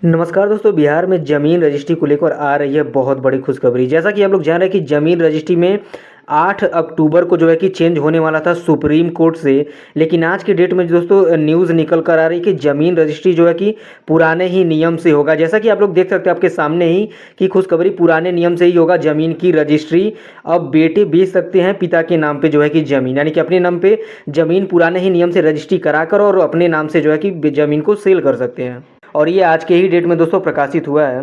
नमस्कार दोस्तों, बिहार में ज़मीन रजिस्ट्री को लेकर आ रही है बहुत बड़ी खुशखबरी। जैसा कि आप लोग जान रहे हैं कि ज़मीन रजिस्ट्री में 8 अक्टूबर को जो है कि चेंज होने वाला था सुप्रीम कोर्ट से, लेकिन आज के डेट में दोस्तों न्यूज़ निकल कर आ रही है कि ज़मीन रजिस्ट्री जो है कि पुराने ही नियम से होगा। जैसा कि आप लोग देख सकते हैं आपके सामने ही कि खुशखबरी पुराने नियम से ही होगा। ज़मीन की रजिस्ट्री अब बेटे बेच सकते हैं पिता के नाम पे जो है कि ज़मीन, यानी कि अपने नाम पे ज़मीन पुराने ही नियम से रजिस्ट्री कराकर और अपने नाम से जो है कि ज़मीन को सेल कर सकते हैं। और ये आज के ही डेट में दोस्तों प्रकाशित हुआ है।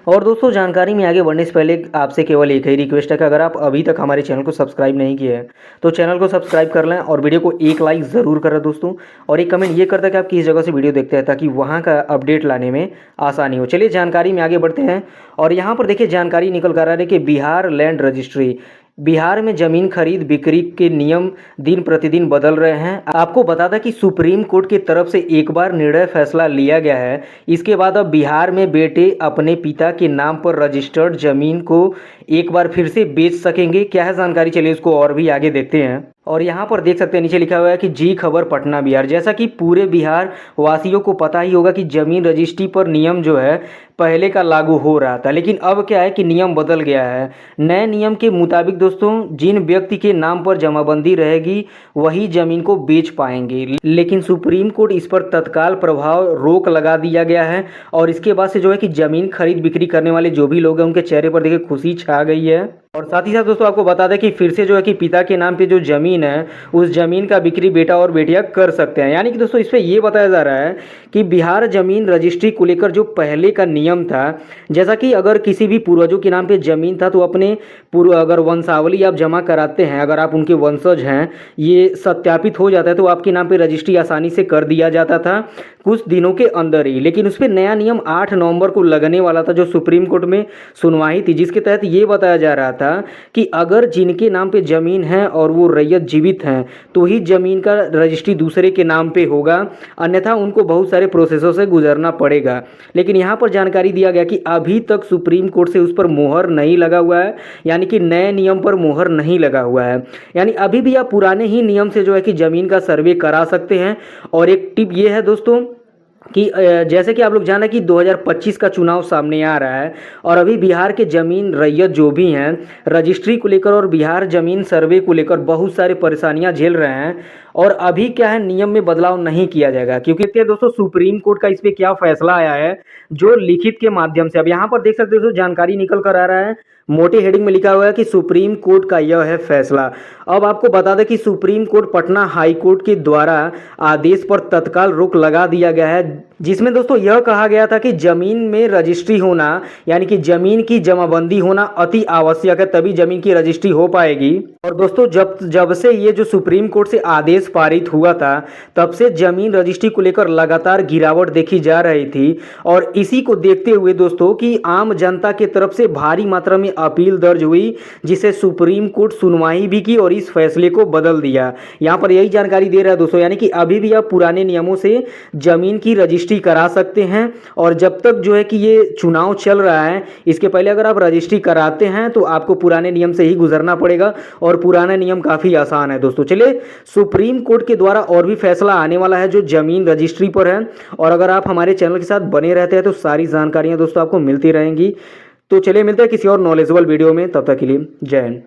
और दोस्तों जानकारी में आगे बढ़ने से पहले आपसे केवल एक ही रिक्वेस्ट है कि अगर आप अभी तक हमारे चैनल को सब्सक्राइब नहीं किए हैं तो चैनल को सब्सक्राइब कर लें और वीडियो को एक लाइक ज़रूर करें दोस्तों। और एक कमेंट ये करता है कि आप किस जगह से वीडियो देखते हैं ताकि वहाँ का अपडेट लाने में आसानी हो। चलिए जानकारी में आगे बढ़ते हैं। और यहाँ पर देखिए जानकारी निकल कर आ रही है कि बिहार लैंड रजिस्ट्री, बिहार में ज़मीन खरीद बिक्री के नियम दिन प्रतिदिन बदल रहे हैं। आपको बता दें कि सुप्रीम कोर्ट की तरफ से एक बार निर्णय फैसला लिया गया है। इसके बाद अब बिहार में बेटे अपने पिता के नाम पर रजिस्टर्ड ज़मीन को एक बार फिर से बेच सकेंगे। क्या है जानकारी, चलिए इसको और भी आगे देखते हैं। और यहाँ पर देख सकते हैं नीचे लिखा हुआ है कि जी खबर पटना बिहार। जैसा कि पूरे बिहार वासियों को पता ही होगा कि ज़मीन रजिस्ट्री पर नियम जो है पहले का लागू हो रहा था, लेकिन अब क्या है कि नियम बदल गया है। नए नियम के मुताबिक दोस्तों जिन व्यक्ति के नाम पर जमाबंदी रहेगी वही ज़मीन को बेच पाएंगे, लेकिन सुप्रीम कोर्ट इस पर तत्काल प्रभाव रोक लगा दिया गया है। और इसके बाद से जो है कि ज़मीन खरीद बिक्री करने वाले जो भी लोग हैं उनके चेहरे पर देखिए खुशी छा गई है। और साथ ही साथ दोस्तों आपको बता दें कि फिर से जो है कि पिता के नाम पे जो ज़मीन है उस ज़मीन का बिक्री बेटा और बेटियां कर सकते हैं। यानी कि दोस्तों इस पे ये बताया जा रहा है कि बिहार ज़मीन रजिस्ट्री को लेकर जो पहले का नियम था, जैसा कि अगर किसी भी पूर्वजों के नाम पे ज़मीन था तो अपने अगर वंशावली आप जमा कराते हैं, अगर आप उनके वंशज हैं, ये सत्यापित हो जाता है तो आपके नाम पर रजिस्ट्री आसानी से कर दिया जाता था कुछ दिनों के अंदर ही। लेकिन उस पर नया नियम 8 नवंबर को लगने वाला था जो सुप्रीम कोर्ट में सुनवाई थी, जिसके तहत ये बताया जा रहा था कि अगर जिनके नाम पे ज़मीन है और वो रैयत जीवित हैं तो ही ज़मीन का रजिस्ट्री दूसरे के नाम पे होगा, अन्यथा उनको बहुत सारे प्रोसेसों से गुजरना पड़ेगा। लेकिन यहाँ पर जानकारी दिया गया कि अभी तक सुप्रीम कोर्ट से उस पर मोहर नहीं लगा हुआ है, यानी कि नए नियम पर मोहर नहीं लगा हुआ है। यानी अभी भी आप पुराने ही नियम से जो है कि ज़मीन का सर्वे करा सकते हैं। और एक टिप ये है दोस्तों कि जैसे कि आप लोग जाना कि 2025 का चुनाव सामने आ रहा है और अभी बिहार के ज़मीन रैयत जो भी हैं रजिस्ट्री को लेकर और बिहार ज़मीन सर्वे को लेकर बहुत सारी परेशानियां झेल रहे हैं। और अभी क्या है, नियम में बदलाव नहीं किया जाएगा क्योंकि दोस्तों सुप्रीम कोर्ट का इस पर क्या फैसला आया है जो लिखित के माध्यम से। अब यहाँ पर देख सकते हो दोस्तों जानकारी निकल कर आ रहा है, मोटे हेडिंग में लिखा हुआ है कि सुप्रीम कोर्ट का यह है फैसला। अब आपको बता दें कि supreme court Patna high court के द्वारा आदेश पर तत्काल रोक लगा दिया गया है, जिसमें दोस्तों यह कहा गया था कि ज़मीन में रजिस्ट्री होना यानी कि ज़मीन की जमाबंदी होना अति आवश्यक है, तभी ज़मीन की रजिस्ट्री हो पाएगी। और दोस्तों जब से ये जो सुप्रीम कोर्ट से आदेश पारित हुआ था तब से ज़मीन रजिस्ट्री को लेकर लगातार गिरावट देखी जा रही थी। और इसी को देखते हुए दोस्तों कि आम जनता की तरफ से भारी मात्रा में अपील दर्ज हुई, जिसे सुप्रीम कोर्ट सुनवाई भी की और इस फैसले को बदल दिया। यहाँ पर यही जानकारी दे रहा है दोस्तों, यानी कि अभी भी आप पुराने नियमों से ज़मीन की रजिस्ट्री करा सकते हैं। और जब तक जो है कि ये चुनाव चल रहा है इसके पहले अगर आप रजिस्ट्री कराते हैं तो आपको पुराने नियम से ही गुजरना पड़ेगा और पुराना नियम काफ़ी आसान है दोस्तों। चलिए सुप्रीम कोर्ट के द्वारा और भी फैसला आने वाला है जो ज़मीन रजिस्ट्री पर है। और अगर आप हमारे चैनल के साथ बने रहते हैं तो सारी जानकारियाँ दोस्तों आपको मिलती रहेंगी। तो चलिए मिलते हैं किसी और नॉलेजेबल वीडियो में, तब तक के लिए जय हिंद।